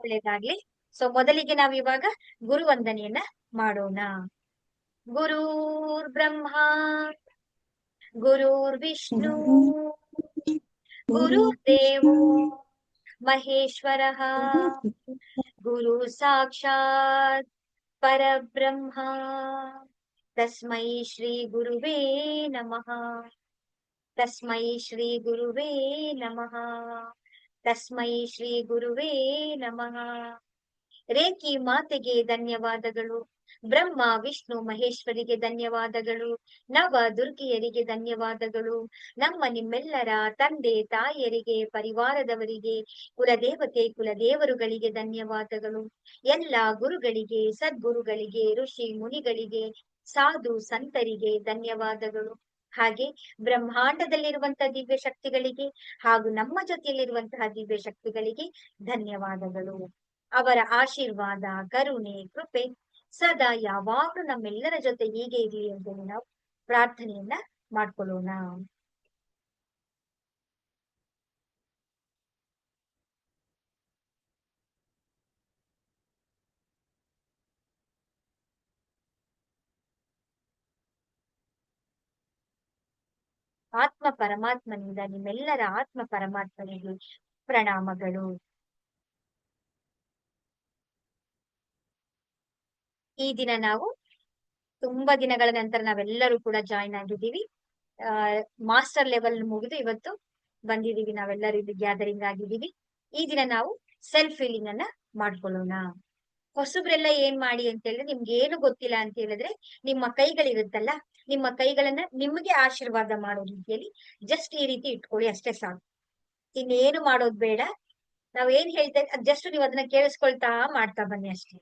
ಒಳ್ಳೇದಾಗ್ಲಿ. ಸೊ ಮೊದಲಿಗೆ ನಾವ್ ಇವಾಗ ಗುರುವಂದನೆಯನ್ನ ಮಾಡೋಣ. ಗುರುರ್ ಬ್ರಹ್ಮ ಗುರುರ್ ವಿಷ್ಣು ಗುರುದೇವೋ ಮಹೇಶ್ವರಃ ಗುರು ಸಾಕ್ಷಾತ್ ಪರಬ್ರಹ್ಮ ತಸ್ಮೈ ಶ್ರೀ ಗುರುವೇ ನಮಃ. ತಸ್ಮೈ ಶ್ರೀ ಗುರುವೇ ನಮಃ. ತಸ್ಮೈ ಶ್ರೀ ಗುರುವೇ ನಮಃ. ರೇಖಿ ಮಾತೆಗೆ ಧನ್ಯವಾದಗಳು. ಬ್ರಹ್ಮ ವಿಷ್ಣು ಮಹೇಶ್ವರಿಗೆ ಧನ್ಯವಾದಗಳು. ನವ ದುರ್ಗಿಯರಿಗೆ ಧನ್ಯವಾದಗಳು. ನಮ್ಮ ನಿಮ್ಮೆಲ್ಲರ ತಂದೆ ತಾಯಿಯರಿಗೆ, ಪರಿವಾರದವರಿಗೆ, ಕುಲದೇವತೆ ಕುಲದೇವರುಗಳಿಗೆ ಧನ್ಯವಾದಗಳು. ಎಲ್ಲ ಗುರುಗಳಿಗೆ, ಸದ್ಗುರುಗಳಿಗೆ, ಋಷಿ ಮುನಿಗಳಿಗೆ, ಸಾಧು ಸಂತರಿಗೆ ಧನ್ಯವಾದಗಳು. ಹಾಗೆ ಬ್ರಹ್ಮಾಂಡದಲ್ಲಿರುವಂತಹ ದಿವ್ಯ ಶಕ್ತಿಗಳಿಗೆ ಹಾಗೂ ನಮ್ಮ ಜೊತೆಯಲ್ಲಿರುವಂತಹ ದಿವ್ಯ ಶಕ್ತಿಗಳಿಗೆ ಧನ್ಯವಾದಗಳು. ಅವರ ಆಶೀರ್ವಾದ, ಕರುಣೆ, ಕೃಪೆ ಸದಾ ಯಾವಾಗಲೂ ನಮ್ಮೆಲ್ಲರ ಜೊತೆ ಹೀಗೆ ಇರಲಿ ಎಂದು ನಾವು ಪ್ರಾರ್ಥನೆಯನ್ನ ಮಾಡ್ಕೊಳ್ಳೋಣ. ಆತ್ಮ ಪರಮಾತ್ಮನಿಂದ ನಿಮ್ಮೆಲ್ಲರ ಆತ್ಮ ಪರಮಾತ್ಮನಿಗೆ ಪ್ರಣಾಮಗಳು. ಈ ದಿನ ನಾವು ತುಂಬಾ ದಿನಗಳ ನಂತರ ನಾವೆಲ್ಲರೂ ಕೂಡ ಜಾಯಿನ್ ಆಗಿದ್ದೀವಿ. ಮಾಸ್ಟರ್ ಲೆವೆಲ್ ಮುಗಿದು ಇವತ್ತು ಬಂದಿದ್ದೀವಿ, ನಾವೆಲ್ಲರೂ ಇಲ್ಲಿ ಗ್ಯಾದರಿಂಗ್ ಆಗಿದ್ದೀವಿ. ಈ ದಿನ ನಾವು ಸೆಲ್ಫ್ ಫೀಲಿಂಗ್ ಅನ್ನ ಮಾಡ್ಕೊಳ್ಳೋಣ. ಹೊಸಬ್ರೆಲ್ಲ ಏನ್ ಮಾಡಿ ಅಂತ ಹೇಳಿದ್ರೆ, ನಿಮ್ಗೆ ಏನು ಗೊತ್ತಿಲ್ಲ ಅಂತ ಹೇಳಿದ್ರೆ ನಿಮ್ಮ ಕೈಗಳಿರುತ್ತಲ್ಲ, ನಿಮ್ಮ ಕೈಗಳನ್ನ ನಿಮ್ಗೆ ಆಶೀರ್ವಾದ ಮಾಡೋ ರೀತಿಯಲ್ಲಿ ಜಸ್ಟ್ ಈ ರೀತಿ ಇಟ್ಕೊಳ್ಳಿ, ಅಷ್ಟೇ ಸಾಕು. ಇನ್ನೇನು ಮಾಡೋದ್ ಬೇಡ. ನಾವ್ ಏನ್ ಹೇಳ್ತೇವೆ ಅದ್ ಜಸ್ಟ್ ನೀವು ಅದನ್ನ ಕೇಳಿಸ್ಕೊಳ್ತಾ ಮಾಡ್ತಾ ಬನ್ನಿ ಅಷ್ಟೇ.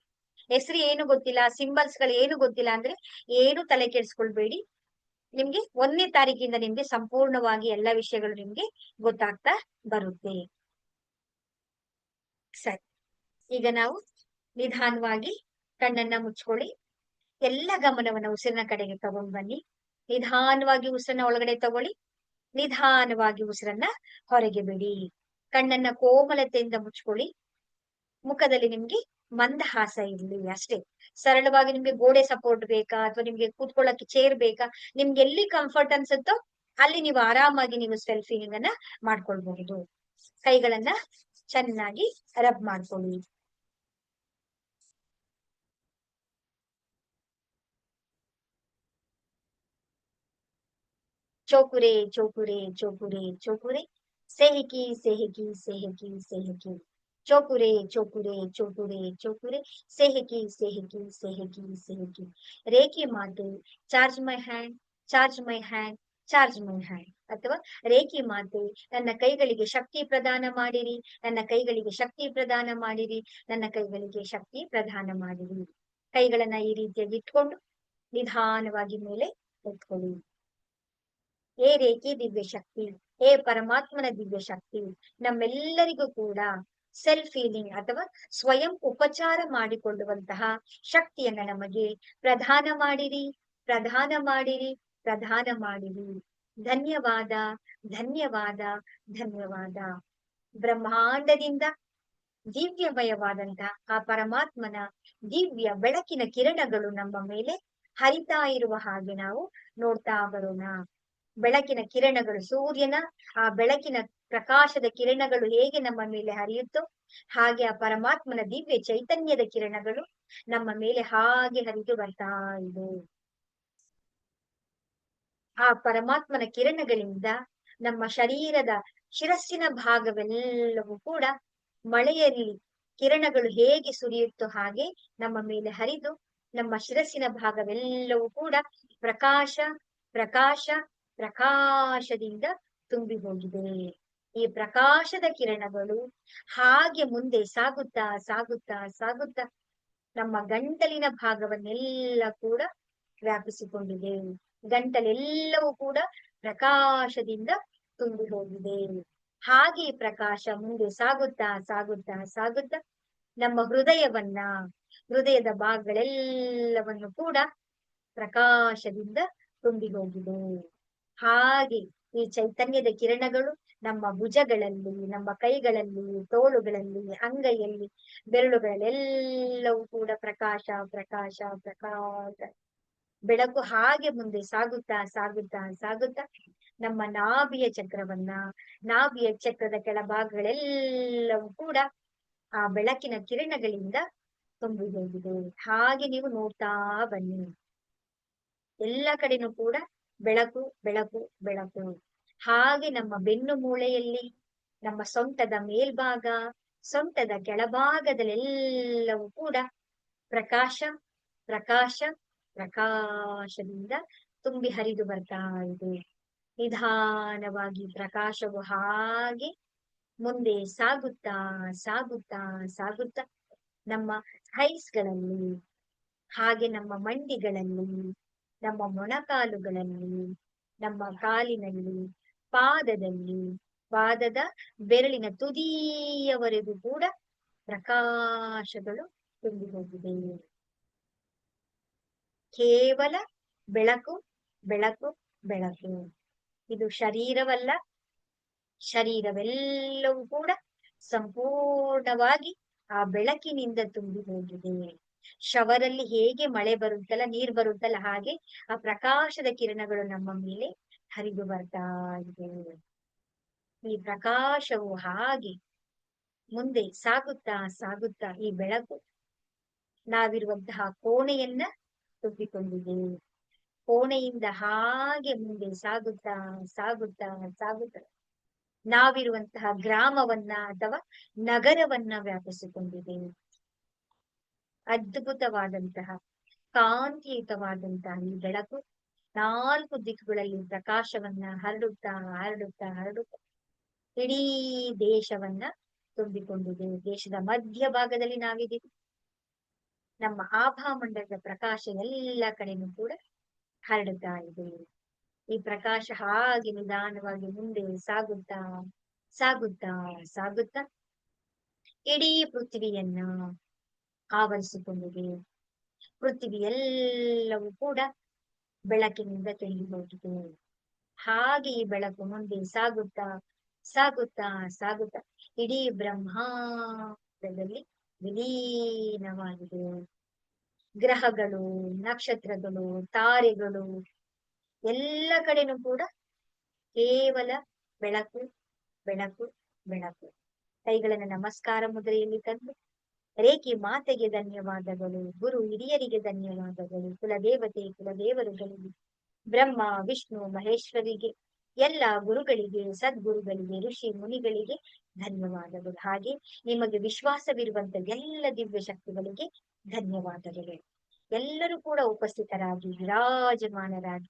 ಹೆಸರು ಏನು ಗೊತ್ತಿಲ್ಲ, ಸಿಂಬಲ್ಸ್ ಗಳು ಏನು ಗೊತ್ತಿಲ್ಲ ಅಂದ್ರೆ ಏನು ತಲೆ ಕೆಡಿಸ್ಕೊಳ್ಬೇಡಿ. ನಿಮ್ಗೆ 1ನೇ ತಾರೀಕಿಂದ ನಿಮ್ಗೆ ಸಂಪೂರ್ಣವಾಗಿ ಎಲ್ಲ ವಿಷಯಗಳು ನಿಮ್ಗೆ ಗೊತ್ತಾಗ್ತಾ ಬರುತ್ತೆ. ಸರಿ, ಈಗ ನಾವು ನಿಧಾನವಾಗಿ ಕಣ್ಣನ್ನ ಮುಚ್ಕೊಳ್ಳಿ. ಎಲ್ಲ ಗಮನವನ್ನ ಉಸಿರಿನ ಕಡೆಗೆ ತಗೊಂಡ್ ಬನ್ನಿ. ನಿಧಾನವಾಗಿ ಉಸಿರನ್ನ ಒಳಗಡೆ ತಗೊಳ್ಳಿ, ನಿಧಾನವಾಗಿ ಉಸಿರನ್ನ ಹೊರಗೆ ಬಿಡಿ. ಕಣ್ಣನ್ನ ಕೋಮಲತೆಯಿಂದ ಮುಚ್ಕೊಳ್ಳಿ. ಮುಖದಲ್ಲಿ ನಿಮ್ಗೆ ಮಂದಹಾಸ ಇರ್ಲಿ ಅಷ್ಟೇ. ಸರಳವಾಗಿ ನಿಮ್ಗೆ ಗೋಡೆ ಸಪೋರ್ಟ್ ಬೇಕಾ ಅಥವಾ ನಿಮ್ಗೆ ಕೂತ್ಕೊಳ್ಳಕ್ಕೆ ಚೇರ್ ಬೇಕಾ, ನಿಮ್ಗೆ ಎಲ್ಲಿ ಕಂಫರ್ಟ್ ಅನ್ಸುತ್ತೋ ಅಲ್ಲಿ ನೀವು ಆರಾಮಾಗಿ ನೀವು ಸೆಲ್ಫ್ ಫೀಲಿಂಗ್ ಅನ್ನ ಮಾಡ್ಕೊಳ್ಬಹುದು. ಕೈಗಳನ್ನ ಚೆನ್ನಾಗಿ ರಬ್ ಮಾಡ್ಕೊಳ್ಳಿ. ಚೋಕುರೆ ಚೋಕುರೆ ಚೋಕುರೆ ಚೋಕುರೆ, ಸೆಹಕಿ ಸೆಹಕಿ ಸೆಹಕಿ ಸೆಹಕಿ. ಚೋಕುರೆ ಚೋಕುರೆ ಚೋಕುರೆ ಚೋಕುರೆ, ಸೆಹಕಿ ಸೆಹಕಿ ಸೆಹಕಿ ಸೆಹಕಿ. ರೇಖಿ ಮಾತೆ charge my hand, charge my hand, charge my hand. ಅಥವಾ ರೇಖಿ ಮಾತೆ ನನ್ನ ಕೈಗಳಿಗೆ ಶಕ್ತಿ ಪ್ರದಾನ ಮಾಡಿರಿ, ನನ್ನ ಕೈಗಳಿಗೆ ಶಕ್ತಿ ಪ್ರದಾನ ಮಾಡಿರಿ, ನನ್ನ ಕೈಗಳಿಗೆ ಶಕ್ತಿ ಪ್ರದಾನ ಮಾಡಿರಿ. ಕೈಗಳನ್ನ ಈ ರೀತಿಯಾಗಿ ಇಟ್ಕೊಂಡು ನಿಧಾನವಾಗಿ ಮೇಲೆ ಎತ್ಕೊಳ್ಳಿ. ಏ ರೇಖಿ ದಿವ್ಯ ಶಕ್ತಿ, ಏ ಪರಮಾತ್ಮನ ದಿವ್ಯ ಶಕ್ತಿ, ನಮ್ಮೆಲ್ಲರಿಗೂ ಕೂಡ ಸೆಲ್ಫ್ ಫೀಲಿಂಗ್ ಅಥವಾ ಸ್ವಯಂ ಉಪಚಾರ ಮಾಡಿಕೊಳ್ಳುವಂತಹ ಶಕ್ತಿಯನ್ನ ನಮಗೆ ಪ್ರದಾನ ಮಾಡಿರಿ, ಪ್ರದಾನ ಮಾಡಿರಿ, ಪ್ರದಾನ ಮಾಡಿರಿ. ಧನ್ಯವಾದ, ಧನ್ಯವಾದ, ಧನ್ಯವಾದ. ಬ್ರಹ್ಮಾಂಡದಿಂದ ದಿವ್ಯಮಯವಾದಂತಹ ಆ ಪರಮಾತ್ಮನ ದಿವ್ಯ ಬೆಳಕಿನ ಕಿರಣಗಳು ನಮ್ಮ ಮೇಲೆ ಹರಿತಾ ಇರುವ ಹಾಗೆ ನಾವು ನೋಡ್ತಾ ಬರೋಣ. ಬೆಳಕಿನ ಕಿರಣಗಳು, ಸೂರ್ಯನ ಆ ಬೆಳಕಿನ ಪ್ರಕಾಶದ ಕಿರಣಗಳು ಹೇಗೆ ನಮ್ಮ ಮೇಲೆ ಹರಿಯುತ್ತೋ ಹಾಗೆ ಆ ಪರಮಾತ್ಮನ ದಿವ್ಯ ಚೈತನ್ಯದ ಕಿರಣಗಳು ನಮ್ಮ ಮೇಲೆ ಹಾಗೆ ಹರಿದು ಬರ್ತಾ ಇದೆ. ಆ ಪರಮಾತ್ಮನ ಕಿರಣಗಳಿಂದ ನಮ್ಮ ಶರೀರದ ಶಿರಸ್ಸಿನ ಭಾಗವೆಲ್ಲವೂ ಕೂಡ ಮಳೆಯಲ್ಲಿ ಕಿರಣಗಳು ಹೇಗೆ ಸುರಿಯುತ್ತೋ ಹಾಗೆ ನಮ್ಮ ಮೇಲೆ ಹರಿದು ನಮ್ಮ ಶಿರಸ್ಸಿನ ಭಾಗವೆಲ್ಲವೂ ಕೂಡ ಪ್ರಕಾಶ ಪ್ರಕಾಶ ಪ್ರಕಾಶದಿಂದ ತುಂಬಿ ಹೋಗಿದೆ. ಈ ಪ್ರಕಾಶದ ಕಿರಣಗಳು ಹಾಗೆ ಮುಂದೆ ಸಾಗುತ್ತಾ ಸಾಗುತ್ತಾ ಸಾಗುತ್ತಾ ನಮ್ಮ ಗಂಟಲಿನ ಭಾಗವನ್ನೆಲ್ಲ ಕೂಡ ವ್ಯಾಪಿಸಿಕೊಂಡಿದೆ. ಗಂಟಲೆಲ್ಲವೂ ಕೂಡ ಪ್ರಕಾಶದಿಂದ ತುಂಬಿ ಹೋಗಿದೆ. ಹಾಗೆ ಪ್ರಕಾಶ ಮುಂದೆ ಸಾಗುತ್ತಾ ಸಾಗುತ್ತಾ ಸಾಗುತ್ತಾ ನಮ್ಮ ಹೃದಯದ ಭಾಗಗಳೆಲ್ಲವನ್ನು ಕೂಡ ಪ್ರಕಾಶದಿಂದ ತುಂಬಿ ಹೋಗಿದೆ. ಹಾಗೆ ಈ ಚೈತನ್ಯದ ಕಿರಣಗಳು ನಮ್ಮ ಭುಜಗಳಲ್ಲಿ, ನಮ್ಮ ಕೈಗಳಲ್ಲಿ, ತೋಳುಗಳಲ್ಲಿ, ಅಂಗೈಯಲ್ಲಿ, ಬೆರಳುಗಳಲ್ಲೆಲ್ಲವೂ ಕೂಡ ಪ್ರಕಾಶ ಪ್ರಕಾಶ ಪ್ರಕಾಶ. ಬೆಳಕು ಹಾಗೆ ಮುಂದೆ ಸಾಗುತ್ತಾ ಸಾಗುತ್ತಾ ಸಾಗುತ್ತಾ ನಮ್ಮ ನಾಭಿಯ ಚಕ್ರದ ಕೆಳಭಾಗಗಳೆಲ್ಲವೂ ಕೂಡ ಆ ಬೆಳಕಿನ ಕಿರಣಗಳಿಂದ ತುಂಬಿ ಹೋಗಿದೆ. ಹಾಗೆ ನೀವು ನೋಡ್ತಾ ಬನ್ನಿ. ಎಲ್ಲ ಕಡೆನೂ ಕೂಡ ಬೆಳಕು ಬೆಳಕು ಬೆಳಕು. ಹಾಗೆ ನಮ್ಮ ಬೆನ್ನು ಮೂಳೆಯಲ್ಲಿ, ನಮ್ಮ ಸೊಂಟದ ಮೇಲ್ಭಾಗ, ಸೊಂಟದ ಕೆಳಭಾಗದಲ್ಲೆಲ್ಲವೂ ಕೂಡ ಪ್ರಕಾಶ ಪ್ರಕಾಶ ಪ್ರಕಾಶದಿಂದ ತುಂಬಿ ಹರಿದು ಬರ್ತಾ ಇದೆ. ನಿಧಾನವಾಗಿ ಪ್ರಕಾಶವು ಹಾಗೆ ಮುಂದೆ ಸಾಗುತ್ತಾ ಸಾಗುತ್ತಾ ಸಾಗುತ್ತಾ ನಮ್ಮ ಥೈಸ್ಗಳಲ್ಲಿ, ಹಾಗೆ ನಮ್ಮ ಮಂಡಿಗಳಲ್ಲಿ, ನಮ್ಮ ಮೊಣಕಾಲುಗಳಲ್ಲಿ, ನಮ್ಮ ಕಾಲಿನಲ್ಲಿ, ಪಾದದಲ್ಲಿ, ಪಾದದ ಬೆರಳಿನ ತುದಿಯವರೆಗೂ ಕೂಡ ಪ್ರಕಾಶಗಳು ತುಂಬಿ ಹೋಗಿದೆ. ಕೇವಲ ಬೆಳಕು ಬೆಳಕು ಬೆಳಕು. ಇದು ಶರೀರವಲ್ಲ, ಶರೀರವೆಲ್ಲವೂ ಕೂಡ ಸಂಪೂರ್ಣವಾಗಿ ಆ ಬೆಳಕಿನಿಂದ ತುಂಬಿ ಹೋಗಿದೆ. ಶವರಲ್ಲಿ ಹೇಗೆ ಮಳೆ ಬರುತ್ತಲ್ಲ, ನೀರು ಬರುತ್ತಲ್ಲ, ಹಾಗೆ ಆ ಪ್ರಕಾಶದ ಕಿರಣಗಳು ನಮ್ಮ ಮೇಲೆ ಹರಿದು ಬರ್ತಾ ಇದೆ. ಈ ಪ್ರಕಾಶವು ಹಾಗೆ ಮುಂದೆ ಸಾಗುತ್ತಾ ಸಾಗುತ್ತಾ ಈ ಬೆಳಕು ನಾವಿರುವಂತಹ ಕೋಣೆಯನ್ನ ತುಂಬಿಕೊಂಡಿದೆ. ಕೋಣೆಯಿಂದ ಹಾಗೆ ಮುಂದೆ ಸಾಗುತ್ತಾ ಸಾಗುತ್ತಾ ಸಾಗುತ್ತಾ ನಾವಿರುವಂತಹ ಗ್ರಾಮವನ್ನ ಅಥವಾ ನಗರವನ್ನ ವ್ಯಾಪಿಸಿಕೊಂಡಿದೆ. ಅದ್ಭುತವಾದಂತಹ ಕಾಂತಿಯುತವಾದಂತಹ ಈ ಬೆಳಕು 4 ದಿಕ್ಕುಗಳಲ್ಲಿ ಪ್ರಕಾಶವನ್ನ ಹರಡುತ್ತಾ ಹರಡುತ್ತಾ ಹರಡುತ್ತಾ ಇಡೀ ದೇಶವನ್ನ ತುಂಬಿಕೊಂಡಿದೆ. ದೇಶದ ಮಧ್ಯ ಭಾಗದಲ್ಲಿ ನಾವಿದ್ದೀವಿ. ನಮ್ಮ ಆಭಾಮಂಡಲದ ಪ್ರಕಾಶ ಎಲ್ಲ ಕಡೆನೂ ಕೂಡ ಹರಡುತ್ತಾ ಇದೆ. ಈ ಪ್ರಕಾಶ ಹಾಗೆ ನಿಧಾನವಾಗಿ ಮುಂದೆ ಸಾಗುತ್ತಾ ಸಾಗುತ್ತಾ ಸಾಗುತ್ತಾ ಇಡೀ ಪೃಥ್ವಿಯನ್ನ ಆವರಿಸಿಕೊಂಡಿದೆ. ಪೃಥ್ವಿ ಎಲ್ಲವೂ ಕೂಡ ಬೆಳಕಿನಿಂದ ತುಂಬಿ ಹೋಗಿದೆ. ಹಾಗೆ ಈ ಬೆಳಕು ಮುಂದೆ ಸಾಗುತ್ತಾ ಸಾಗುತ್ತಾ ಸಾಗುತ್ತಾ ಇಡೀ ಬ್ರಹ್ಮಾಂಡದಲ್ಲಿ ವಿಲೀನವಾಗಿದೆ. ಗ್ರಹಗಳು, ನಕ್ಷತ್ರಗಳು, ತಾರೆಗಳು ಎಲ್ಲ ಕಡೆನೂ ಕೂಡ ಕೇವಲ ಬೆಳಕು ಬೆಳಕು ಬೆಳಕು. ಕೈಗಳನ್ನು ನಮಸ್ಕಾರ ಮುದ್ರೆಯಲ್ಲಿ ತಂದು, ರೇಖಿ ಮಾತೆಗೆ ಧನ್ಯವಾದಗಳು, ಗುರು ಹಿರಿಯರಿಗೆ ಧನ್ಯವಾದಗಳು, ಕುಲದೇವತೆ ಕುಲದೇವರುಗಳಿಗೆ, ಬ್ರಹ್ಮ ವಿಷ್ಣು ಮಹೇಶ್ವರಿಗೆ, ಎಲ್ಲ ಗುರುಗಳಿಗೆ, ಸದ್ಗುರುಗಳಿಗೆ, ಋಷಿ ಮುನಿಗಳಿಗೆ ಧನ್ಯವಾದಗಳು. ಹಾಗೆ ನಿಮಗೆ ವಿಶ್ವಾಸವಿರುವಂತ ಎಲ್ಲ ದಿವ್ಯ ಶಕ್ತಿಗಳಿಗೆ ಧನ್ಯವಾದಗಳು. ಎಲ್ಲರೂ ಕೂಡ ಉಪಸ್ಥಿತರಾಗಿ ವಿರಾಜಮಾನರಾಗಿ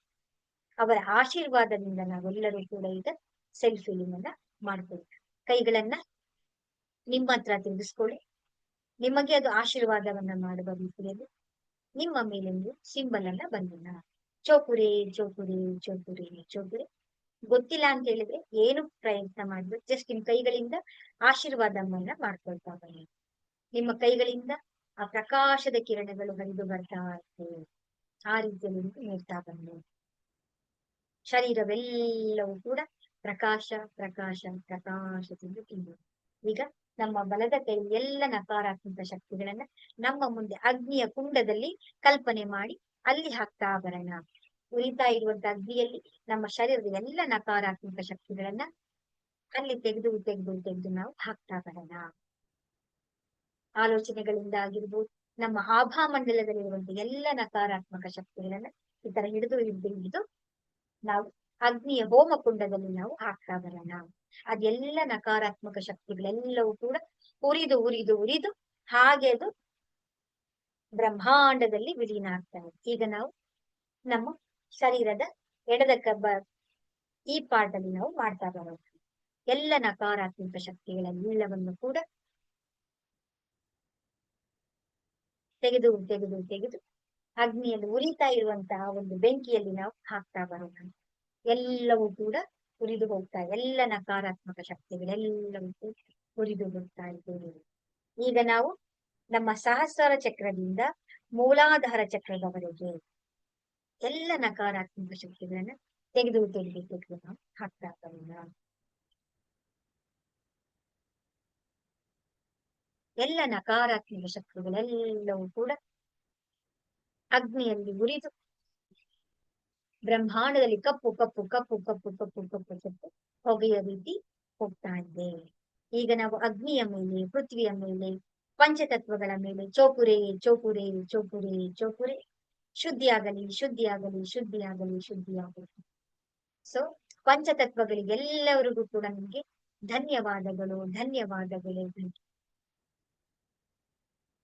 ಅವರ ಆಶೀರ್ವಾದದಿಂದ ನಾವೆಲ್ಲರೂ ಕೂಡ ಈಗ ಸೆಲ್ಫ್ ಫೀಲಿಂಗ್ ಅನ್ನ ಮಾಡ್ಕೊಳ್ಳಿ. ಕೈಗಳನ್ನ ನಿಮ್ಮ ಹತ್ರ ತಿರುಗಿಸ್ಕೊಳ್ಳಿ. ನಿಮಗೆ ಅದು ಆಶೀರ್ವಾದವನ್ನ ಮಾಡುವ ರೀತಿಯಲ್ಲಿ ನಿಮ್ಮ ಮೇಲೆ ನೀವು ಸಿಂಬಲ್ ಅನ್ನ ಬಂದಿಲ್ಲ. ಚೋಪುರೆ ಚೋಪುರೆ ಚೋಪುರೆ ಚೋಪುರೆ. ಗೊತ್ತಿಲ್ಲ ಅಂತ ಹೇಳಿದ್ರೆ ಏನು ಪ್ರಯತ್ನ ಮಾಡ್ಬೇಕು, ಜಸ್ಟ್ ನಿಮ್ ಕೈಗಳಿಂದ ಆಶೀರ್ವಾದವನ್ನ ಮಾಡ್ಕೊಳ್ತಾ ಬನ್ನಿ. ನಿಮ್ಮ ಕೈಗಳಿಂದ ಆ ಪ್ರಕಾಶದ ಕಿರಣಗಳು ಹರಿದು ಬರ್ತಾ ಇರ್ತವೆ. ಆ ರೀತಿಯಲ್ಲಿ ನೋಡ್ತಾ ಬನ್ನಿ. ಶರೀರವೆಲ್ಲವೂ ಕೂಡ ಪ್ರಕಾಶ ಪ್ರಕಾಶ ಪ್ರಕಾಶದಿಂದ ತುಂಬಿ. ಈಗ ನಮ್ಮ ಬಲದ ಕೈ ಎಲ್ಲ ನಕಾರಾತ್ಮಕ ಶಕ್ತಿಗಳನ್ನ ನಮ್ಮ ಮುಂದೆ ಅಗ್ನಿಯ ಕುಂಡದಲ್ಲಿ ಕಲ್ಪನೆ ಮಾಡಿ ಅಲ್ಲಿ ಹಾಕ್ತಾ ಬರೋಣ. ಉರಿತಾ ಇರುವಂತ ಅಗ್ನಿಯಲ್ಲಿ ನಮ್ಮ ಶರೀರದ ಎಲ್ಲ ನಕಾರಾತ್ಮಕ ಶಕ್ತಿಗಳನ್ನ ಅಲ್ಲಿ ತೆಗೆದು ತೆಗೆದು ತೆಗೆದು ನಾವು ಹಾಕ್ತಾ ಬರೋಣ. ಆಲೋಚನೆಗಳಿಂದ ಆಗಿರ್ಬೋದು, ನಮ್ಮ ಆಭಾಮಂಡಲದಲ್ಲಿರುವಂತ ಎಲ್ಲ ನಕಾರಾತ್ಮಕ ಶಕ್ತಿಗಳನ್ನ ಈ ತರ ಹಿಡಿದು ಹಿಡಿದು ಹಿಡಿದು ನಾವು ಅಗ್ನಿಯ ಹೋಮ ಕುಂಡದಲ್ಲಿ ನಾವು ಹಾಕ್ತಾ ಬರೋಣ. ಅದೆಲ್ಲ ನಕಾರಾತ್ಮಕ ಶಕ್ತಿಗಳೆಲ್ಲವೂ ಕೂಡ ಉರಿದು ಉರಿದು ಉರಿದು ಹಾಗೆ ಅದು ಬ್ರಹ್ಮಾಂಡದಲ್ಲಿ ವಿಲೀನ ಆಗ್ತವೆ. ಈಗ ನಾವು ನಮ್ಮ ಶರೀರದ ಎಡದ ಈ ಪಾರ್ಟ್ ಅಲ್ಲಿ ನಾವು ಮಾಡ್ತಾ ಬರೋಣ. ಎಲ್ಲ ನಕಾರಾತ್ಮಕ ಶಕ್ತಿಗಳೆಲ್ಲವನ್ನು ಕೂಡ ತೆಗೆದು ತೆಗೆದು ತೆಗೆದು ಅಗ್ನಿಯಲ್ಲಿ ಉರಿತಾ ಇರುವಂತಹ ಒಂದು ಬೆಂಕಿಯಲ್ಲಿ ನಾವು ಹಾಕ್ತಾ ಬರೋಣ. ಎಲ್ಲವೂ ಕೂಡ ಉರಿದು ಹೋಗ್ತಾ ಇದೆ. ಎಲ್ಲ ನಕಾರಾತ್ಮಕ ಶಕ್ತಿಗಳೆಲ್ಲವೂ ಕೂಡ ಉರಿದು ಹೋಗ್ತಾ ಇದ್ದೇವೆ. ಈಗ ನಾವು ನಮ್ಮ ಸಹಸ್ರ ಚಕ್ರದಿಂದ ಮೂಲಾಧಾರ ಚಕ್ರದವರೆಗೆ ಎಲ್ಲ ನಕಾರಾತ್ಮಕ ಶಕ್ತಿಗಳನ್ನ ತೆಗೆದು ತೆಗೆದು ತೆಗೆದು ನಾವು ಹಾಕ್ತಾ ಬರೋಣ. ಎಲ್ಲ ನಕಾರಾತ್ಮಕ ಶಕ್ತಿಗಳೆಲ್ಲವೂ ಕೂಡ ಅಗ್ನಿಯಲ್ಲಿ ಉರಿದು ಬ್ರಹ್ಮಾಂಡದಲ್ಲಿ ಕಪ್ಪು ಕಪ್ಪು ಕಪ್ಪು ಕಪ್ಪು ಕಪ್ಪು ಕಪ್ಪು ಕಪ್ಪು ಹೊಗೆಯ ರೀತಿ ಹೋಗ್ತಾ ಇದೆ. ಈಗ ನಾವು ಅಗ್ನಿಯ ಮೇಲೆ, ಪೃಥ್ವಿಯ ಮೇಲೆ, ಪಂಚತತ್ವಗಳ ಮೇಲೆ ಚೋಪುರೆ ಚೋಪುರೆ ಚೋಪುರೆ ಚೋಪುರೆ ಶುದ್ಧಿಯಾಗಲಿ ಶುದ್ಧಿಯಾಗಲಿ ಶುದ್ಧಿಯಾಗಲಿ ಶುದ್ಧಿಯಾಗಲಿ. ಸೊ ಪಂಚತತ್ವಗಳಿಗೆಲ್ಲವರಿಗೂ ಕೂಡ ನಿಮಗೆ ಧನ್ಯವಾದಗಳು ಧನ್ಯವಾದಗಳು.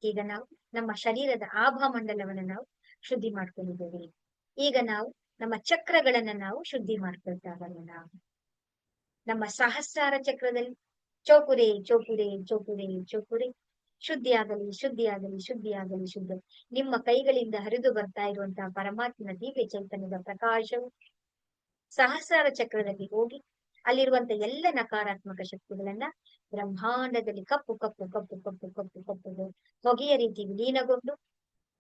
ಈಗ ನಾವು ನಮ್ಮ ಶರೀರದ ಆಭಾ ಮಂಡಲವನ್ನು ನಾವು ಶುದ್ಧಿ ಮಾಡ್ಕೊಂಡಿದ್ದೇವೆ. ಈಗ ನಾವು ನಮ್ಮ ಚಕ್ರಗಳನ್ನ ನಾವು ಶುದ್ಧಿ ಮಾಡ್ಕೊಳ್ತಾವಲ್ಲ. ನಾವು ನಮ್ಮ ಸಹಸ್ರಾರ ಚಕ್ರದಲ್ಲಿ ಚೋಪುರೆ ಚೋಪುರೆ ಚೋಪುರೆ ಚೋಪುರೆ ಶುದ್ಧಿಯಾಗಲಿ ಶುದ್ಧಿಯಾಗಲಿ ಶುದ್ಧಿಯಾಗಲಿ ಶುದ್ಧ. ನಿಮ್ಮ ಕೈಗಳಿಂದ ಹರಿದು ಬರ್ತಾ ಇರುವಂತಹ ಪರಮಾತ್ಮನ ದಿವ್ಯ ಚೈತನ್ಯದ ಪ್ರಕಾಶವು ಸಹಸ್ರಾರ ಚಕ್ರದಲ್ಲಿ ಹೋಗಿ ಅಲ್ಲಿರುವಂತ ಎಲ್ಲ ನಕಾರಾತ್ಮಕ ಶಕ್ತಿಗಳನ್ನ ಬ್ರಹ್ಮಾಂಡದಲ್ಲಿ ಕಪ್ಪು ಕಪ್ಪು ಕಪ್ಪು ಕಪ್ಪು ಕಪ್ಪು ಕಪ್ಪು ಹೊಗೆಯ ರೀತಿ ವಿಲೀನಗೊಂಡು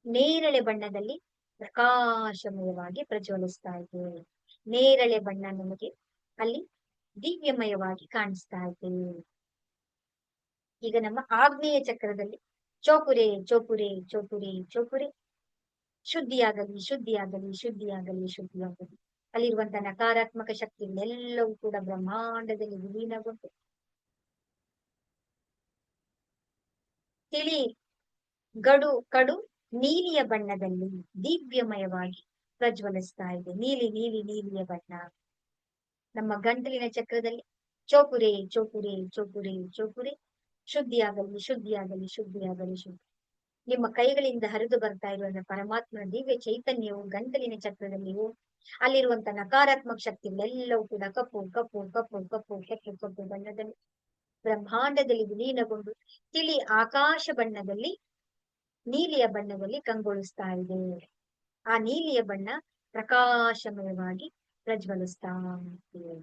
ನೇರಳೆ ಬಣ್ಣದಲ್ಲಿ ಪ್ರಕಾಶಮಯವಾಗಿ ಪ್ರಜ್ವಲಿಸ್ತಾ ಇದೆ. ನೇರಳೆ ಬಣ್ಣ ನಮಗೆ ಅಲ್ಲಿ ದಿವ್ಯಮಯವಾಗಿ ಕಾಣಿಸ್ತಾ ಇದೆ. ಈಗ ನಮ್ಮ ಆಗ್ನೇಯ ಚಕ್ರದಲ್ಲಿ ಚೋಪುರೆ ಚೋಪುರೆ ಚೋಪುರೆ ಚೋಪುರೆ ಶುದ್ಧಿಯಾಗಲಿ ಶುದ್ಧಿಯಾಗಲಿ ಶುದ್ಧಿಯಾಗಲಿ ಶುದ್ಧಿಯಾಗಲಿ. ಅಲ್ಲಿರುವಂತಹ ನಕಾರಾತ್ಮಕ ಶಕ್ತಿಗಳೆಲ್ಲವೂ ಕೂಡ ಬ್ರಹ್ಮಾಂಡದಲ್ಲಿ ವಿಲೀನಗೊಂಡು ತಿಳಿ ಗಡು ಕಡು ನೀಲಿಯ ಬಣ್ಣದಲ್ಲಿ ದಿವ್ಯಮಯವಾಗಿ ಪ್ರಜ್ವಲಿಸ್ತಾ ಇದೆ. ನೀಲಿ ನೀಲಿ ನೀಲಿಯ ಬಣ್ಣ. ನಮ್ಮ ಗಂಟಲಿನ ಚಕ್ರದಲ್ಲಿ ಚೋಪುರೆ ಚೋಪುರೆ ಚೋಪುರೆ ಚೋಪುರೆ ಶುದ್ಧಿಯಾಗಲಿ ಶುದ್ಧಿಯಾಗಲಿ ಶುದ್ಧಿಯಾಗಲಿ ಶುದ್ಧಿ. ನಿಮ್ಮ ಕೈಗಳಿಂದ ಹರಿದು ಬರ್ತಾ ಇರುವಂತಹ ಪರಮಾತ್ಮನ ದಿವ್ಯ ಚೈತನ್ಯವು ಗಂಟಲಿನ ಚಕ್ರದಲ್ಲಿಯೂ ಅಲ್ಲಿರುವಂತ ನಕಾರಾತ್ಮಕ ಶಕ್ತಿಗಳೆಲ್ಲವೂ ಕೂಡ ಕಪ್ಪು ಕಪ್ಪು ಕಪ್ಪು ಕಪ್ಪು ಕಪ್ಪು ಕಪ್ಪು ಬಣ್ಣದಲ್ಲಿ ಬ್ರಹ್ಮಾಂಡದಲ್ಲಿ ವಿಲೀನಗೊಂಡು ತಿಳಿ ಆಕಾಶ ಬಣ್ಣದಲ್ಲಿ ನೀಲಿಯ ಬಣ್ಣದಲ್ಲಿ ಕಂಗೊಳಿಸ್ತಾ ಇದೆ. ಆ ನೀಲಿಯ ಬಣ್ಣ ಪ್ರಕಾಶಮಯವಾಗಿ ಪ್ರಜ್ವಲಿಸ್ತಾ ಇದೆ.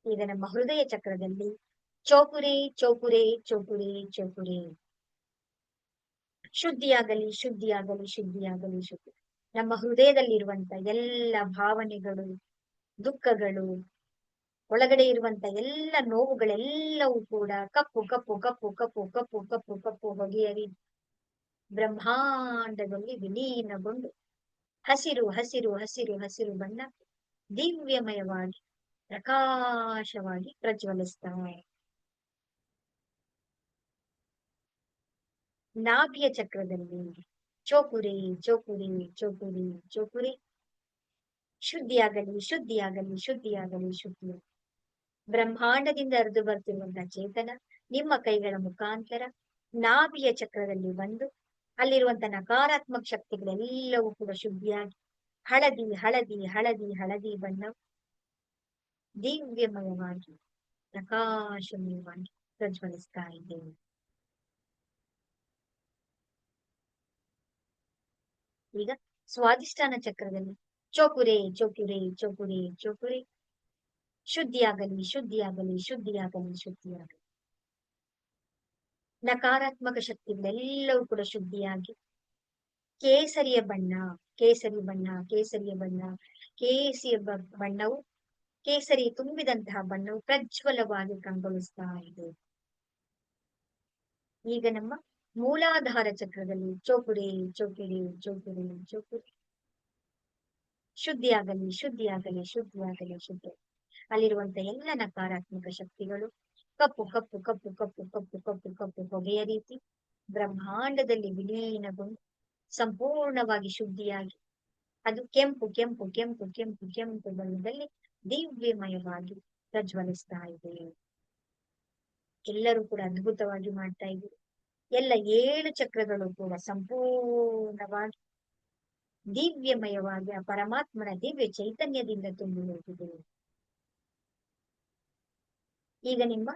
ಈಗ ನಮ್ಮ ಹೃದಯ ಚಕ್ರದಲ್ಲಿ ಚೋಪುರೆ ಚೋಪುರೆ ಚೋಪುರೆ ಚೋಪುರೆ ಶುದ್ಧಿಯಾಗಲಿ ಶುದ್ಧಿಯಾಗಲಿ ಶುದ್ಧಿಯಾಗಲಿ ಶುದ್ಧಿ. ನಮ್ಮ ಹೃದಯದಲ್ಲಿರುವಂತ ಎಲ್ಲ ಭಾವನೆಗಳು, ದುಃಖಗಳು, ಒಳಗಡೆ ಇರುವಂತ ಎಲ್ಲ ನೋವುಗಳೆಲ್ಲವೂ ಕೂಡ ಕಪ್ಪು ಕಪ್ಪು ಕಪ್ಪು ಕಪ್ಪು ಕಪ್ಪು ಕಪ್ಪು ಕಪ್ಪು ಹೊಗೆಯ ರೀತಿ ಬ್ರಹ್ಮಾಂಡದಲ್ಲಿ ವಿಲೀನಗೊಂಡು ಹಸಿರು ಹಸಿರು ಹಸಿರು ಹಸಿರು ಬಣ್ಣ ದಿವ್ಯಮಯವಾಗಿ ಪ್ರಕಾಶವಾಗಿ ಪ್ರಜ್ವಲಿಸ್ತಾರೆ. ನಾಭಿಯ ಚಕ್ರದಲ್ಲಿ ಚೋಪುರೆ ಚೋಪುರೆ ಚೋಪುರೆ ಚೋಪುರೆ ಶುದ್ಧಿಯಾಗಲಿ ಶುದ್ಧಿಯಾಗಲಿ ಶುದ್ಧಿಯಾಗಲಿ ಶುದ್ಧಿ. ಬ್ರಹ್ಮಾಂಡದಿಂದ ಹರಿದು ಬರ್ತಿರುವಂತಹ ಚೇತನ ನಿಮ್ಮ ಕೈಗಳ ಮುಖಾಂತರ ನಾಭಿಯ ಚಕ್ರದಲ್ಲಿ ಬಂದು ಅಲ್ಲಿರುವಂತ ನಕಾರಾತ್ಮಕ ಶಕ್ತಿಗಳೆಲ್ಲವೂ ಕೂಡ ಶುದ್ಧಿಯಾಗಿ ಹಳದಿ ಹಳದಿ ಹಳದಿ ಹಳದಿ ಬಣ್ಣ ದಿವ್ಯಮಯವಾಗಿ ಪ್ರಕಾಶಮಯವಾಗಿ ಪ್ರಜ್ವಲಿಸ್ತಾ ಇದ್ದೇವೆ. ಈಗ ಸ್ವಾಧಿಷ್ಠಾನ ಚಕ್ರದಲ್ಲಿ ಚೋಪುರೆ ಚೋಪುರೆ ಚೋಪುರೆ ಚೋಪುರೆ ಶುದ್ಧಿಯಾಗಲಿ ಶುದ್ಧಿಯಾಗಲಿ ಶುದ್ಧಿಯಾಗಲಿ ಶುದ್ಧಿಯಾಗಲಿ. ನಕಾರಾತ್ಮಕ ಶಕ್ತಿಗಳೆಲ್ಲವೂ ಕೂಡ ಶುದ್ಧಿಯಾಗಿ ಕೇಸರಿಯ ಬಣ್ಣ ಕೇಸರಿ ಬಣ್ಣ ಕೇಸರಿಯ ಬಣ್ಣ ಕೇಸರಿಯ ಬಣ್ಣವು ಕೇಸರಿ ತುಂಬಿದಂತಹ ಬಣ್ಣವು ಪ್ರಜ್ವಲವಾಗಿ ಕಂಗೊಳಿಸ್ತಾ ಇದೆ. ಈಗ ನಮ್ಮ ಮೂಲಾಧಾರ ಚಕ್ರದಲ್ಲಿ ಚೋಪುರೆ ಚೋಪುರೆ ಚೋಪುರೆ ಚೋಪುರೆ ಶುದ್ಧಿಯಾಗಲಿ ಶುದ್ಧಿಯಾಗಲಿ ಶುದ್ಧಿಯಾಗಲಿ ಶುದ್ಧಿ. ಅಲ್ಲಿರುವಂತ ಎಲ್ಲ ನಕಾರಾತ್ಮಕ ಶಕ್ತಿಗಳು ಕಪ್ಪು ಕಪ್ಪು ಕಪ್ಪು ಕಪ್ಪು ಕಪ್ಪು ಕಪ್ಪು ಕಪ್ಪು ಹೊಗೆಯ ರೀತಿ ಬ್ರಹ್ಮಾಂಡದಲ್ಲಿ ವಿಲೀನಗೊಂಡು ಸಂಪೂರ್ಣವಾಗಿ ಶುದ್ಧಿಯಾಗಿ ಅದು ಕೆಂಪು ಕೆಂಪು ಕೆಂಪು ಕೆಂಪು ಕೆಂಪು ಬಣ್ಣದಲ್ಲಿ ದಿವ್ಯಮಯವಾಗಿ ಪ್ರಜ್ವಲಿಸ್ತಾ ಇದೆ. ಎಲ್ಲರೂ ಕೂಡ ಅದ್ಭುತವಾಗಿ ಮಾಡ್ತಾ ಇದ್ದೀವಿ. ಎಲ್ಲ 7 ಚಕ್ರಗಳು ಕೂಡ ಸಂಪೂರ್ಣವಾಗಿ ದಿವ್ಯಮಯವಾಗಿ ಆ ಪರಮಾತ್ಮನ ದಿವ್ಯ ಚೈತನ್ಯದಿಂದ ತುಂಬಿ ಹೋಗಿದೆ. ಈಗ ನಿಮ್ಮ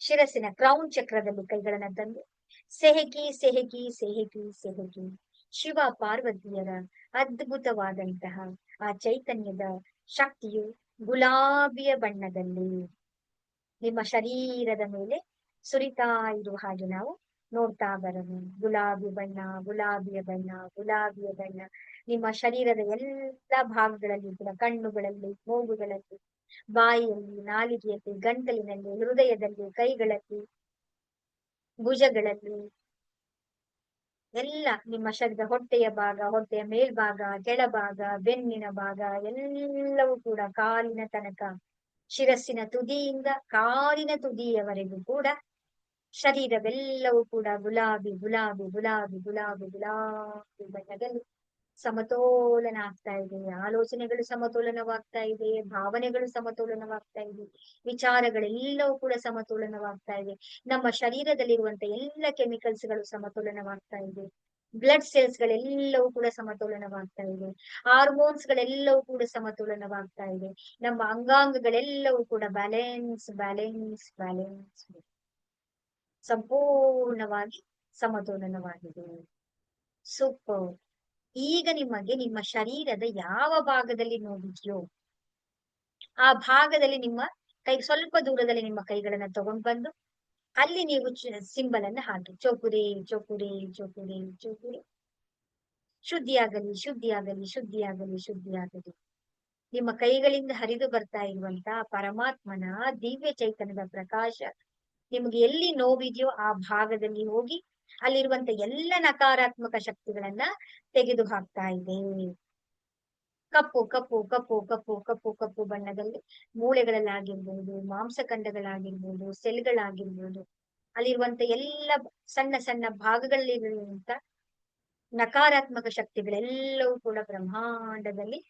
ಶಿರಸ್ಸಿನ ಕ್ರೌನ್ ಚಕ್ರದಲ್ಲಿ ಕೈಗಳನ್ನ ತಂದು ಸೆಹಕಿ ಸೆಹಕಿ ಸೆಹಕಿ ಸೆಹಕಿ ಶಿವ ಪಾರ್ವತಿಯರ ಅದ್ಭುತವಾದಂತಹ ಆ ಚೈತನ್ಯದ ಶಕ್ತಿಯು ಗುಲಾಬಿಯ ಬಣ್ಣದಲ್ಲಿ ನಿಮ್ಮ ಶರೀರದ ಮೇಲೆ ಸುರಿತಾ ಇರುವ ಹಾಗೆ ನಾವು ನೋಡ್ತಾ ಬರೋಣ. ಗುಲಾಬಿ ಬಣ್ಣ ಗುಲಾಬಿಯ ಬಣ್ಣ ಗುಲಾಬಿಯ ಬಣ್ಣ ನಿಮ್ಮ ಶರೀರದ ಎಲ್ಲ ಭಾಗಗಳಲ್ಲಿ ಕೂಡ ಕಣ್ಣುಗಳಲ್ಲಿ, ಮೂಗುಗಳಲ್ಲಿ, ಬಾಯಿಯಲ್ಲಿ, ನಾಲಿಗೆಯಲ್ಲಿ, ಗಂಟಲಿನಲ್ಲಿ, ಹೃದಯದಲ್ಲಿ, ಕೈಗಳಲ್ಲಿ ಭುಜಗಳಲ್ಲಿ ಎಲ್ಲ ನಿಮ್ಮ ಶರೀರದ ಹೊಟ್ಟೆಯ ಭಾಗ, ಹೊಟ್ಟೆಯ ಮೇಲ್ಭಾಗ, ಕೆಳಭಾಗ, ಬೆನ್ನಿನ ಭಾಗ ಎಲ್ಲವೂ ಕೂಡ ಕಾಲಿನ ತನಕ, ಶಿರಸ್ಸಿನ ತುದಿಯಿಂದ ಕಾಲಿನ ತುದಿಯವರೆಗೂ ಕೂಡ ಶರೀರವೆಲ್ಲವೂ ಕೂಡ ಗುಲಾಬಿ ಗುಲಾಬಿ ಗುಲಾಬಿ ಗುಲಾಬಿ ಗುಲಾಬಿ ಬಣ್ಣದಲ್ಲಿ ಸಮತೋಲನ ಆಗ್ತಾ ಇದೆ. ಆಲೋಚನೆಗಳು ಸಮತೋಲನವಾಗ್ತಾ ಇದೆ, ಭಾವನೆಗಳು ಸಮತೋಲನವಾಗ್ತಾ ಇದೆ, ವಿಚಾರಗಳೆಲ್ಲವೂ ಕೂಡ ಸಮತೋಲನವಾಗ್ತಾ ಇದೆ. ನಮ್ಮ ಶರೀರದಲ್ಲಿರುವಂತ ಎಲ್ಲ ಕೆಮಿಕಲ್ಸ್ ಗಳು ಸಮತೋಲನವಾಗ್ತಾ ಇದೆ. ಬ್ಲಡ್ ಸೆಲ್ಸ್ ಗಳೆಲ್ಲವೂ ಕೂಡ ಸಮತೋಲನವಾಗ್ತಾ ಇದೆ. ಹಾರ್ಮೋನ್ಸ್ ಗಳೆಲ್ಲವೂ ಕೂಡ ಸಮತೋಲನವಾಗ್ತಾ ಇದೆ. ನಮ್ಮ ಅಂಗಾಂಗಗಳೆಲ್ಲವೂ ಕೂಡ ಬ್ಯಾಲೆನ್ಸ್ ಬ್ಯಾಲೆನ್ಸ್ ಬ್ಯಾಲೆನ್ಸ್ ಸಂಪೂರ್ಣವಾಗಿ ಸಮತೋಲನವಾಗಿದೆ. ಸೂಪರ್. ಈಗ ನಿಮಗೆ ನಿಮ್ಮ ಶರೀರದ ಯಾವ ಭಾಗದಲ್ಲಿ ನೋವಿದೆಯೋ ಆ ಭಾಗದಲ್ಲಿ ನಿಮ್ಮ ಕೈ ಸ್ವಲ್ಪ ದೂರದಲ್ಲಿ ನಿಮ್ಮ ಕೈಗಳನ್ನ ತಗೊಂಡ್ ಬಂದು ಅಲ್ಲಿ ನೀವು ಸಿಂಬಲ್ ಅನ್ನ ಹಾಕಿ ಚೋಪುರಿ ಚೋಪುರಿ ಚೋಪುರಿ ಚೋಪುರಿ. ಶುದ್ಧಿಯಾಗಲಿ ಶುದ್ಧಿಯಾಗಲಿ ಶುದ್ಧಿಯಾಗಲಿ ಶುದ್ಧಿಯಾಗಲಿ. ನಿಮ್ಮ ಕೈಗಳಿಂದ ಹರಿದು ಬರ್ತಾ ಇರುವಂತ ಪರಮಾತ್ಮನ ದಿವ್ಯ ಚೈತನ್ಯದ ಪ್ರಕಾಶ ನಿಮ್ಗೆ ಎಲ್ಲಿ ನೋವಿದೆಯೋ ಆ ಭಾಗದಲ್ಲಿ ಹೋಗಿ ಅಲ್ಲಿರುವಂತ ಎಲ್ಲ ನಕಾರಾತ್ಮಕ ಶಕ್ತಿಗಳನ್ನ ತೆಗೆದು ಹಾಕ್ತಾ ಇದೆ. ಕಪ್ಪು ಕಪ್ಪು ಕಪ್ಪು ಕಪ್ಪು ಕಪ್ಪು ಕಪ್ಪು ಬಣ್ಣದಲ್ಲಿ ಮೂಳೆಗಳಲ್ಲಾಗಿರ್ಬೋದು, ಮಾಂಸಖಂಡಗಳಾಗಿರ್ಬೋದು, ಸೆಲ್ಗಳಾಗಿರ್ಬೋದು, ಅಲ್ಲಿರುವಂತ ಎಲ್ಲ ಸಣ್ಣ ಸಣ್ಣ ಭಾಗಗಳಲ್ಲಿರುವಂತ ನಕಾರಾತ್ಮಕ ಶಕ್ತಿಗಳೆಲ್ಲವೂ ಕೂಡ ಬ್ರಹ್ಮಾಂಡದಲ್ಲಿ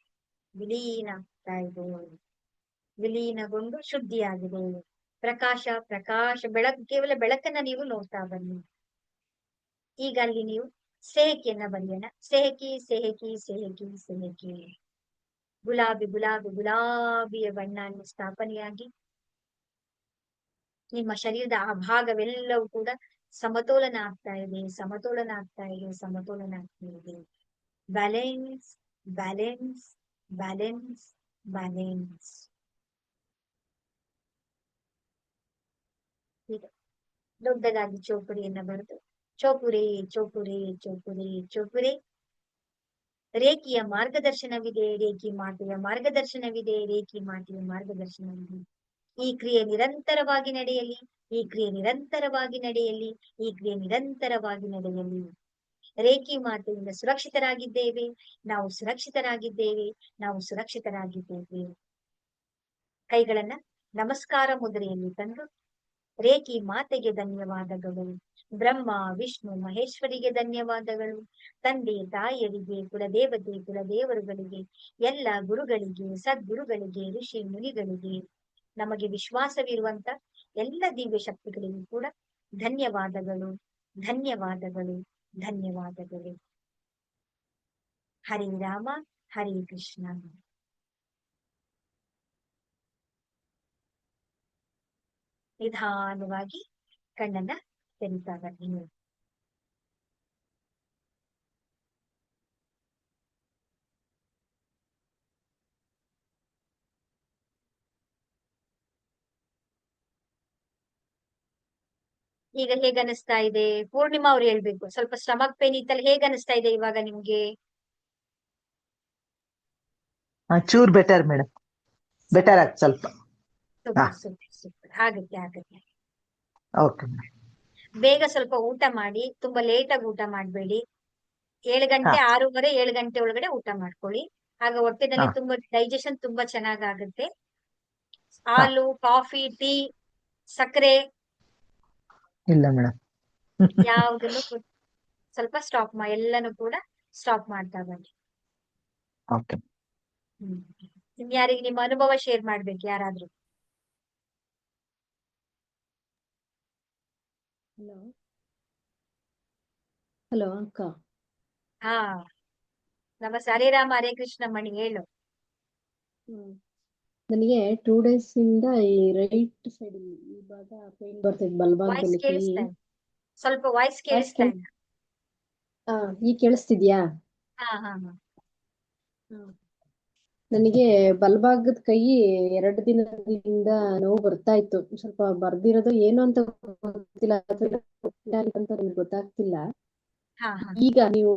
ವಿಲೀನ ಆಗ್ತಾ ಇದೆ. ವಿಲೀನಗೊಂಡು ಶುದ್ಧಿಯಾಗಿದೆ. ಪ್ರಕಾಶ ಪ್ರಕಾಶ ಕೇವಲ ಬೆಳಕನ್ನ ನೀವು ನೋಡ್ತಾ ಬನ್ನಿ. ಈಗ ಅಲ್ಲಿ ನೀವು ಸೆಹಕಿಯನ್ನ ಬರೆಯೋಣ. ಸೆಹಕಿ ಸೆಹಕಿ ಸೆಹಕಿ ಸೆಹಕಿ. ಗುಲಾಬಿ ಗುಲಾಬಿ ಗುಲಾಬಿಯ ಬಣ್ಣ ಸ್ಥಾಪನೆಯಾಗಿ ನಿಮ್ಮ ಶರೀರದ ಆ ಭಾಗವೆಲ್ಲವೂ ಕೂಡ ಸಮತೋಲನ ಆಗ್ತಾ ಇದೆ, ಸಮತೋಲನ ಆಗ್ತಾ ಇದೆ, ಸಮತೋಲನ ಆಗ್ತಾ ಇದೆ. Balance balance balance balance. ಈಗ ದೊಡ್ಡದಾಗಿ ಚೌಪುರಿಯನ್ನ ಬರೆದು ಚೌಪುರಿ ಚೌಪುರಿ ಚೌಪುರಿ ಚೌಪುರಿ. ರೇಖಿಯ ಮಾರ್ಗದರ್ಶನವಿದೆ, ರೇಖಿ ಮಾತೆಯ ಮಾರ್ಗದರ್ಶನವಿದೆ, ರೇಖಿ ಮಾತೆಯ ಮಾರ್ಗದರ್ಶನವಿದೆ. ಈ ಕ್ರಿಯೆ ನಿರಂತರವಾಗಿ ನಡೆಯಲಿ, ಈ ಕ್ರಿಯೆ ನಿರಂತರವಾಗಿ ನಡೆಯಲಿ, ಈ ಕ್ರಿಯೆ ನಿರಂತರವಾಗಿ ನಡೆಯಲಿ. ರೇಖಿ ಮಾತೆಯಿಂದ ಸುರಕ್ಷಿತರಾಗಿದ್ದೇವೆ, ನಾವು ಸುರಕ್ಷಿತರಾಗಿದ್ದೇವೆ, ನಾವು ಸುರಕ್ಷಿತರಾಗಿದ್ದೇವೆ. ಕೈಗಳನ್ನ ನಮಸ್ಕಾರ ಮುದ್ರೆಯಲ್ಲಿ ತಂದು ರೇಖಿ ಮಾತೆಗೆ ಧನ್ಯವಾದಗಳು, ಬ್ರಹ್ಮ ವಿಷ್ಣು ಮಹೇಶ್ವರಿಗೆ ಧನ್ಯವಾದಗಳು, ತಂದೆ ತಾಯಿಯರಿಗೆ, ಕುಲದೇವತೆ ಕುಲದೇವರುಗಳಿಗೆ, ಎಲ್ಲ ಗುರುಗಳಿಗೆ, ಸದ್ಗುರುಗಳಿಗೆ, ಋಷಿ ಮುನಿಗಳಿಗೆ, ನಮಗೆ ವಿಶ್ವಾಸವಿರುವಂತ ಎಲ್ಲ ದಿವ್ಯ ಶಕ್ತಿಗಳಿಗೂ ಕೂಡ ಧನ್ಯವಾದಗಳು ಧನ್ಯವಾದಗಳು ಧನ್ಯವಾದಗಳು. ಹರಿ ರಾಮ ಹರಿ ಕೃಷ್ಣ. ನಿಧಾನವಾಗಿ ಕಣ್ಣನ್ನ ತೆರೀತಾ ಬನ್ನಿ. ಈಗ ಹೇಗ ಅನಿಸ್ತಾ ಇದೆ? ಪೂರ್ಣಿಮಾ ಅವ್ರು ಹೇಳ್ಬೇಕು. ಸ್ವಲ್ಪ ಸ್ಟಮಕ್ ಪೇನ್ ಇತ್ತಲ್ಲ, ಹೇಗ ಅನಿಸ್ತಾ ಇದೆ ಇವಾಗ ನಿಮ್ಗೆ? ಚೂರ್ ಬೆಟರ್ ಮೇಡಮ್, ಬೆಟರ್ ಆಯ್ತು ಸ್ವಲ್ಪ. Super super super. ಆಗುತ್ತೆ ಆಗುತ್ತೆ. ಓಕೆ. ಬೇಗ ಸ್ವಲ್ಪ ಊಟ ಮಾಡಿ, ತುಂಬಾ ಲೇಟ್ ಆಗಿ ಊಟ ಮಾಡ್ಬೇಡಿ. 7 ಗಂಟೆ 6:30 7 ಗಂಟೆ ಒಳಗಡೆ ಊಟ ಮಾಡ್ಕೊಳ್ಳಿ. ಆಗ ಹೊಟ್ಟೆನಲ್ಲಿ ತುಂಬಾ ಡೈಜೆಷನ್ ತುಂಬಾ ಚೆನ್ನಾಗಾಗುತ್ತೆ. ಹಾಲು, ಕಾಫಿ, ಟೀ, ಸಕ್ಕರೆ ಇಲ್ಲ ಮೇಡಮ್. ಯಾವ್ದನ್ನು ಸ್ವಲ್ಪ ಸ್ಟಾಪ್ ಎಲ್ಲಾನು ಕೂಡ ಸ್ಟಾಪ್ ಮಾಡ್ತಾ ಬನ್ನಿ. ಓಕೆ. ನಿಮ್ ಯಾರಿಗೆ ನಿಮ್ಮ ಅನುಭವ ಶೇರ್ ಮಾಡ್ಬೇಕು ಯಾರಾದ್ರೂ? ಹಲೋ ಹಲೋ ಅಕ್ಕ. ಹಾ ನಮಸ್ತೆ. ಹರೇ ರಾಮ ಹರೇ ಕೃಷ್ಣ ಮಣಿ, ಹೇಳು. ನನಗೆ 2 days ಇಂದ ಈ ರೈಟ್ ಸೈಡ್ ಈ ಭಾಗ ಪೇನ್ ಬರ್ತದೆ, ಬಲಭಾಗದಲ್ಲಿ ಕೈ. ಸ್ವಲ್ಪ ವಾಯ್ಸ್ ಕೇಳಿಸ್ತಾ ಇಲ್ಲ. ಈಗ ಕೇಳಿಸ್ತಿದ್ಯಾ? ಹಾ ಹಾ ಹಾ. ನನಗೆ ಬಲಭಾಗದ ಕೈ 2 ದಿನದಿಂದ ನೋವು ಬರ್ತಾ ಇತ್ತು. ಸ್ವಲ್ಪ ಬರ್ದಿರೋದು ಏನು ಅಂತ ಗೊತ್ತಿಲ್ಲ, ಅಂತ ನನಗೆ ಗೊತ್ತಾಗ್ತಿಲ್ಲ. ಈಗ ನೀವು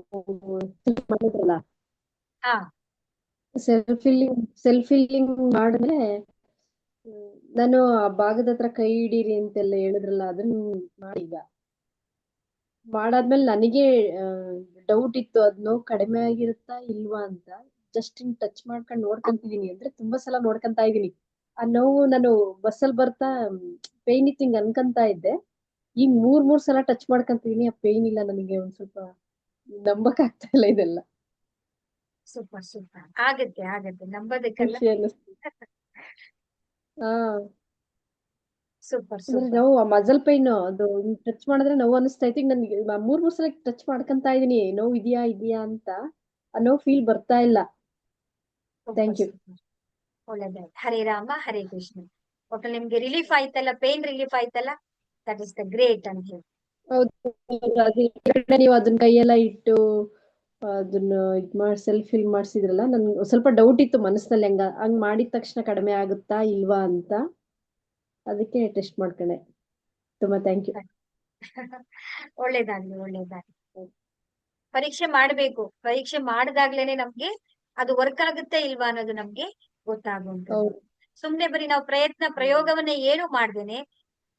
ಮಾಡಿದ್ರಲ್ಲ, ಸೆಲ್ಫ್ ಫೀಲಿಂಗ್ ಮಾಡಿದ್ರೆ ನಾನು ಆ ಭಾಗದ ಹತ್ರ ಕೈ ಹಿಡೀರಿ ಅಂತೆಲ್ಲ ಹೇಳಿದ್ರಲ್ಲ, ಅದನ್ನ ಮಾಡಿ. ಈಗ ಮಾಡಾದ್ಮೇಲೆ ನನಗೆ ಡೌಟ್ ಇತ್ತು ಅದ್ ನೋವು ಕಡಿಮೆ ಆಗಿರುತ್ತಾ ಇಲ್ವಾ ಅಂತ. ಜಸ್ಟ್ ಹಿಂಗ್ ಟಚ್ ಮಾಡ್ಕೊಂಡು ನೋಡ್ಕೊಂತಿದೀನಿ, ಅಂದ್ರೆ ತುಂಬಾ ಸಲ ನೋಡ್ಕೊಂತ ಇದೀನಿ. ಆ ನೋವು ನಾನು ಬಸ್ಸಲ್ಲಿ ಬರ್ತಾ ಪೇನ್ ಇತ್ತು ಹಿಂಗ್ ಅನ್ಕೊಂತ ಇದ್ದೆ. ಈಗ ಮೂರ್ ಸಲ ಟಚ್ ಮಾಡ್ಕೊಂತಿದೀನಿ, ಆ ಪೇನ್ ಇಲ್ಲ ನನಗೆ. ಒಂದ್ ಸ್ವಲ್ಪ ನಂಬಕ್ ಆಗ್ತಾ ಇಲ್ಲ ಇದೆಲ್ಲ. Super super. ಆಗತ್ತೆ ನಂಬೋದಕ್ಕಲ್ಲ. ಖುಷಿ ಅನ್ನಿಸ್ತು. ಹಾ, ಸೂಪರ್ ಅಂದ್ರೆ ಸೂಪರ್ ನೋವು ಆ ಮಸಲ್ ಪೈನ್ ಅದು ಟಚ್ ಮಾಡಿದ್ರೆ ನೋವು ಅನಿಸ್ತಾ ಇತ್ತು. ಈಗ ನನ್ಗೆ ಮೂರ್ ಸಲ ಟಚ್ ಮಾಡ್ಕೊಂತ ಇದೀನಿ, ನೋವು ಇದೆಯಾ ಅಂತ. ಆ ನೋವು ಫೀಲ್ ಬರ್ತಾ ಇಲ್ಲ. Super thank you. ಸೂಪರ್. ಒಳ್ಳೇದಾಯ್ತು. ಹರೇ ರಾಮ ಹರೇ ಕೃಷ್ಣ. ಒಟ್ಟು ನಿಮ್ಗೆ ರಿಲೀಫ್ ಆಯ್ತಲ್ಲ, ಪೇನ್ ರಿಲೀಫ್ ಆಯ್ತಲ್ಲ, ದಟ್ ಇಸ್ ದ ಗ್ರೇಟ್ ಅಂತ ಹೇಳಿ. ಹೌದು, ಅದು ಈ ಕಡೆ ನೀವು ಅದನ್ನ ಕೈಯೆಲ್ಲ ಇಟ್ಟು ಅದನ್ನ ಸೆಲ್ಫ್ ಫೀಲ್ ಮಾಡ್ಸಿದ್ರಲ್ಲ, ನನ್ಗೆ ಸ್ವಲ್ಪ ಡೌಟ್ ಇತ್ತು ಮನಸ್ಸಿನಲ್ಲಿ, ಹಂಗ್ ಮಾಡಿದ ತಕ್ಷಣ ಕಡಿಮೆ ಆಗುತ್ತಾ ಇಲ್ವಾ ಅಂತ. ಅದಕ್ಕೆ ಟೆಸ್ಟ್ ಮಾಡ್ಕೊಂಡೆ. ತುಂಬಾ ಥ್ಯಾಂಕ್ ಯು. ಒಳ್ಳೇದಾಗ್ಲಿ. ಪರೀಕ್ಷೆ ಮಾಡ್ಬೇಕು. ಪರೀಕ್ಷೆ ಮಾಡಿದಾಗ್ಲೇನೆ ನಮ್ಗೆ ಅದು ವರ್ಕ್ ಆಗುತ್ತೆ ಇಲ್ವಾ ಅನ್ನೋದು ನಮ್ಗೆ ಗೊತ್ತಾಗುವಂತದ್ದು. ಹೌದು. ಸುಮ್ನೆ ಬರೀ ನಾವು ಪ್ರಯೋಗವನ್ನ ಏನು ಮಾಡ್ದೇನೆ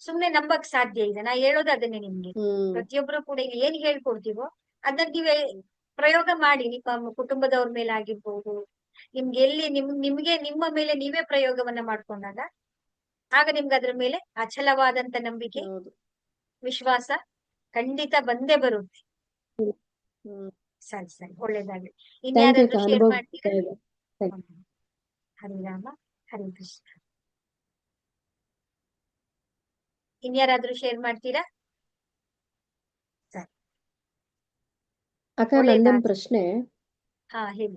ಸುಮ್ನೆ ನಂಬಕ್ ಸಾಧ್ಯ ಇಲ್ಲ. ನಾ ಹೇಳೋದು ಅದನ್ನೇ ನಿಮ್ಗೆ. ಪ್ರತಿಯೊಬ್ರು ಕೂಡ ಇಲ್ಲಿ ಏನ್ ಹೇಳ್ಕೊಡ್ತೀವೋ ಅದನ್ನ ನೀವೇ ಪ್ರಯೋಗ ಮಾಡಿ. ನಿಮ್ಮ ಕುಟುಂಬದವ್ರ ಮೇಲೆ ಆಗಿರ್ಬೋದು, ನಿಮ್ಗೆ ಎಲ್ಲಿ ನಿಮ್ಗೆ ನಿಮ್ಮ ಮೇಲೆ ನೀವೇ ಪ್ರಯೋಗವನ್ನ ಮಾಡ್ಕೊಂಡಾಗ ಆಗ ನಿಮ್ಗೆ ಅದ್ರ ಮೇಲೆ ಅಚಲವಾದಂತ ನಂಬಿಕೆ, ಹೌದು. ವಿಶ್ವಾಸ ಖಂಡಿತ ಬಂದೇ ಬರುತ್ತೆ. ಹ್ಮ್. ಸರಿ ಒಳ್ಳೇದಾಗ್ಲಿ. Thank you. ಇನ್ಯಾರಾದ್ರೂ ಶೇರ್ ಅನುಭವ ಮಾಡ್ತೀರಾ? ಇದೆ. Thank you. ಹರಿರಾಮ ಹರಿ ಕೃಷ್ಣ. ಇನ್ಯಾರಾದ್ರೂ ಶೇರ್ ಮಾಡ್ತೀರಾ? ಸರಿ, ಅಕ್ಕ, ನಂದೊಂದು ಒಳ್ಳೇದಾಗ್ಲಿ. ಪ್ರಶ್ನೆ. ಹಾ ಹೇಳಿ.